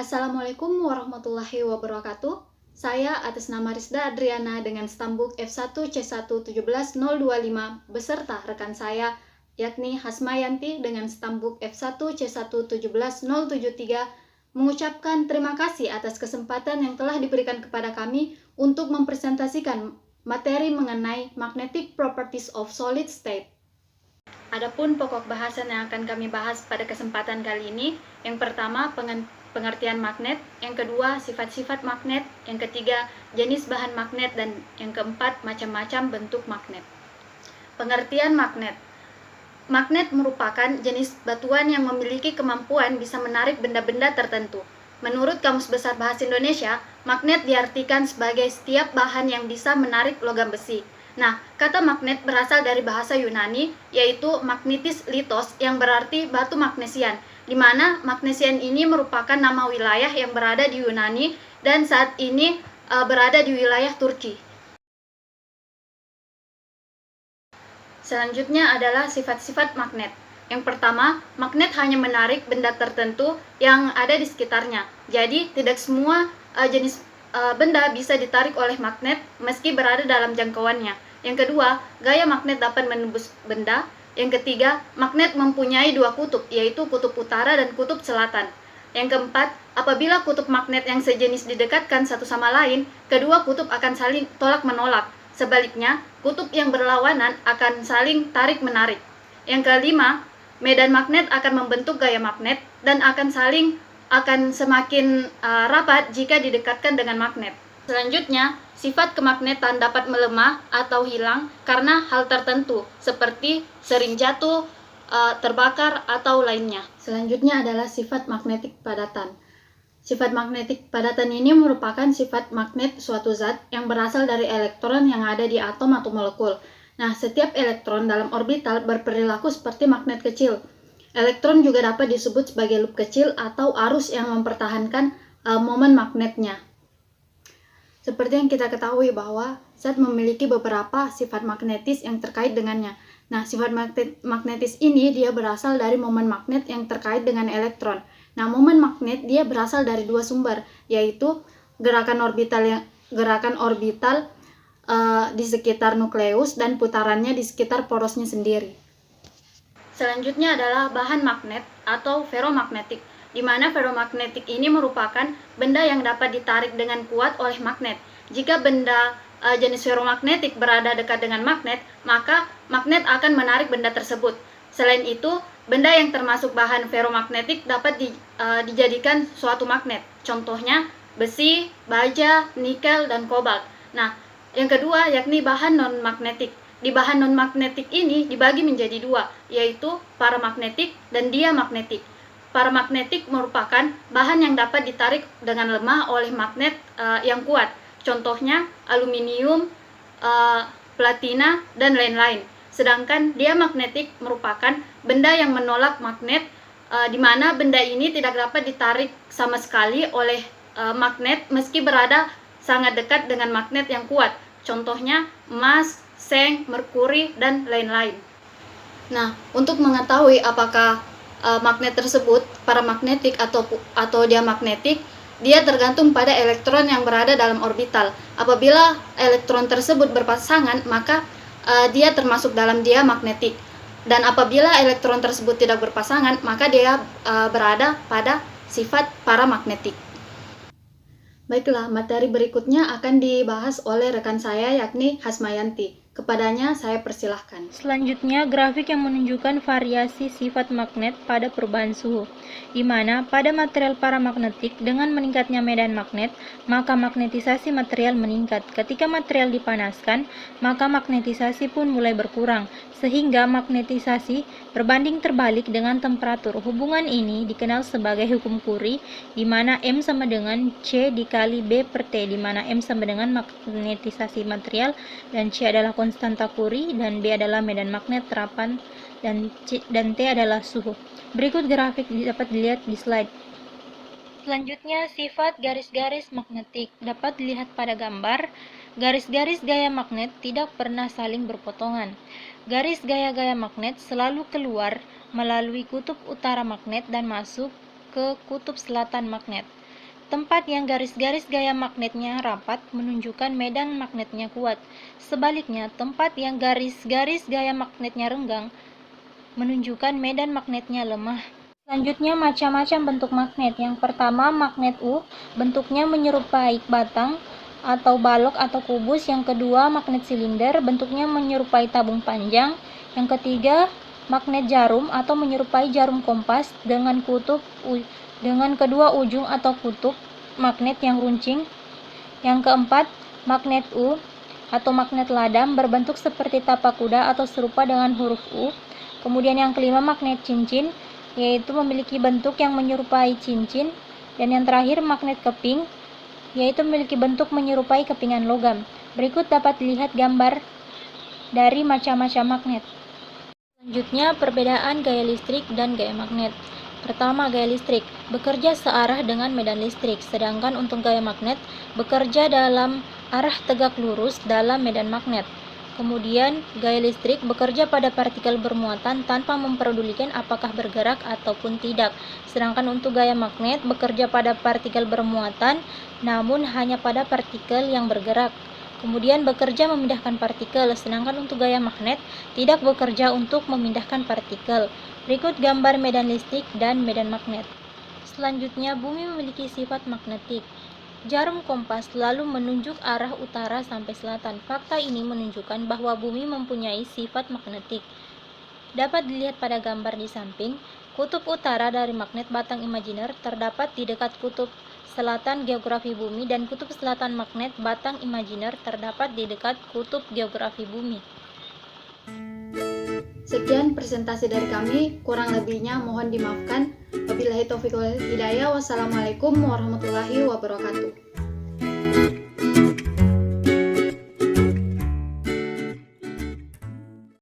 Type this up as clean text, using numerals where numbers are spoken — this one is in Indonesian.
Assalamualaikum warahmatullahi wabarakatuh. Saya atas nama Rizda Adriana dengan stambuk F1C1171025 beserta rekan saya yakni Hasmayanti dengan stambuk F1C1171073 mengucapkan terima kasih atas kesempatan yang telah diberikan kepada kami untuk mempresentasikan materi mengenai Magnetic Properties of Solid State. Adapun pokok bahasan yang akan kami bahas pada kesempatan kali ini, yang pertama pengertian magnet, yang kedua sifat-sifat magnet, yang ketiga jenis bahan magnet, dan yang keempat macam-macam bentuk magnet. Pengertian magnet. Magnet merupakan jenis batuan yang memiliki kemampuan bisa menarik benda-benda tertentu. Menurut Kamus Besar Bahasa Indonesia, magnet diartikan sebagai setiap bahan yang bisa menarik logam besi. Nah, kata magnet berasal dari bahasa Yunani, yaitu magnetis litos, yang berarti batu magnesian, di mana magnesian ini merupakan nama wilayah yang berada di Yunani dan saat ini berada di wilayah Turki. Selanjutnya adalah sifat-sifat magnet. Yang pertama, magnet hanya menarik benda tertentu yang ada di sekitarnya. Jadi, tidak semua jenis benda bisa ditarik oleh magnet meski berada dalam jangkauannya. Yang kedua, gaya magnet dapat menembus benda. Yang ketiga, magnet mempunyai dua kutub, yaitu kutub utara dan kutub selatan. Yang keempat, apabila kutub magnet yang sejenis didekatkan satu sama lain, kedua kutub akan saling tolak-menolak. Sebaliknya, kutub yang berlawanan akan saling tarik-menarik. Yang kelima, medan magnet akan membentuk gaya magnet dan akan semakin rapat jika didekatkan dengan magnet. Selanjutnya, sifat kemagnetan dapat melemah atau hilang karena hal tertentu, seperti sering jatuh, terbakar, atau lainnya. Selanjutnya adalah sifat magnetik padatan. Sifat magnetik padatan ini merupakan sifat magnet suatu zat yang berasal dari elektron yang ada di atom atau molekul. Nah, setiap elektron dalam orbital berperilaku seperti magnet kecil. Elektron juga dapat disebut sebagai loop kecil atau arus yang mempertahankan momen magnetnya. Seperti yang kita ketahui bahwa zat memiliki beberapa sifat magnetis yang terkait dengannya. Nah, sifat magnetis ini dia berasal dari momen magnet yang terkait dengan elektron. Nah, momen magnet dia berasal dari dua sumber, yaitu gerakan orbital di sekitar nukleus dan putarannya di sekitar porosnya sendiri. Selanjutnya adalah bahan magnet atau ferromagnetik, di mana ferromagnetik ini merupakan benda yang dapat ditarik dengan kuat oleh magnet. Jika benda jenis ferromagnetik berada dekat dengan magnet, maka magnet akan menarik benda tersebut. Selain itu, benda yang termasuk bahan ferromagnetik dapat dijadikan suatu magnet. Contohnya besi, baja, nikel, dan kobalt. Nah, yang kedua yakni bahan non-magnetik. Di bahan non-magnetik ini dibagi menjadi dua, yaitu paramagnetik dan diamagnetik. Paramagnetik merupakan bahan yang dapat ditarik dengan lemah oleh magnet yang kuat. Contohnya aluminium, platina, dan lain-lain. Sedangkan diamagnetik merupakan benda yang menolak magnet, di mana benda ini tidak dapat ditarik sama sekali oleh magnet meski berada sangat dekat dengan magnet yang kuat. Contohnya emas, seng, merkuri, dan lain-lain. Nah, untuk mengetahui apakah magnet tersebut paramagnetik atau diamagnetik, dia tergantung pada elektron yang berada dalam orbital. Apabila elektron tersebut berpasangan, maka dia termasuk dalam diamagnetik. Dan apabila elektron tersebut tidak berpasangan, maka dia berada pada sifat paramagnetik. Baiklah, materi berikutnya akan dibahas oleh rekan saya yakni Hasmayanti. Kepadanya saya persilahkan. Selanjutnya, grafik yang menunjukkan variasi sifat magnet pada perubahan suhu, di mana pada material paramagnetik dengan meningkatnya medan magnet, maka magnetisasi material meningkat. Ketika material dipanaskan, maka magnetisasi pun mulai berkurang, sehingga magnetisasi berbanding terbalik dengan temperatur. Hubungan ini dikenal sebagai hukum Curie, di mana M sama dengan C dikali B per T, di mana M sama dengan magnetisasi material dan C adalah konstanta Curie dan B adalah medan magnet terapan dan T adalah suhu. Berikut grafik dapat dilihat di slide. Selanjutnya, sifat garis-garis magnetik dapat dilihat pada gambar. Garis-garis gaya magnet tidak pernah saling berpotongan. Garis gaya-gaya magnet selalu keluar melalui kutub utara magnet dan masuk ke kutub selatan magnet. Tempat yang garis-garis gaya magnetnya rapat menunjukkan medan magnetnya kuat. Sebaliknya, tempat yang garis-garis gaya magnetnya renggang menunjukkan medan magnetnya lemah. Selanjutnya, macam-macam bentuk magnet. Yang pertama, magnet U, bentuknya menyerupai batang atau balok atau kubus. Yang kedua, magnet silinder, bentuknya menyerupai tabung panjang. Yang ketiga, magnet jarum atau menyerupai jarum kompas dengan kedua ujung atau kutub magnet yang runcing. Yang keempat, magnet U atau magnet ladam berbentuk seperti tapak kuda atau serupa dengan huruf U. Kemudian yang kelima, magnet cincin, yaitu memiliki bentuk yang menyerupai cincin. Dan yang terakhir, magnet keping, yaitu memiliki bentuk menyerupai kepingan logam. Berikut dapat dilihat gambar dari macam-macam magnet. Selanjutnya, perbedaan gaya listrik dan gaya magnet. Pertama, gaya listrik bekerja searah dengan medan listrik, sedangkan untuk gaya magnet bekerja dalam arah tegak lurus dalam medan magnet. Kemudian, gaya listrik bekerja pada partikel bermuatan tanpa memperdulikan apakah bergerak ataupun tidak, sedangkan untuk gaya magnet bekerja pada partikel bermuatan namun hanya pada partikel yang bergerak. Kemudian bekerja memindahkan partikel, sedangkan untuk gaya magnet tidak bekerja untuk memindahkan partikel. Berikut gambar medan listrik dan medan magnet. Selanjutnya, bumi memiliki sifat magnetik. Jarum kompas selalu menunjuk arah utara sampai selatan. Fakta ini menunjukkan bahwa bumi mempunyai sifat magnetik. Dapat dilihat pada gambar di samping, kutub utara dari magnet batang imajiner terdapat di dekat kutub selatan geografi bumi dan kutub selatan magnet batang imajiner terdapat di dekat kutub geografi bumi. Sekian presentasi dari kami, kurang lebihnya mohon dimaafkan. Wabillahi taufiq wal hidayah. Wassalamualaikum warahmatullahi wabarakatuh.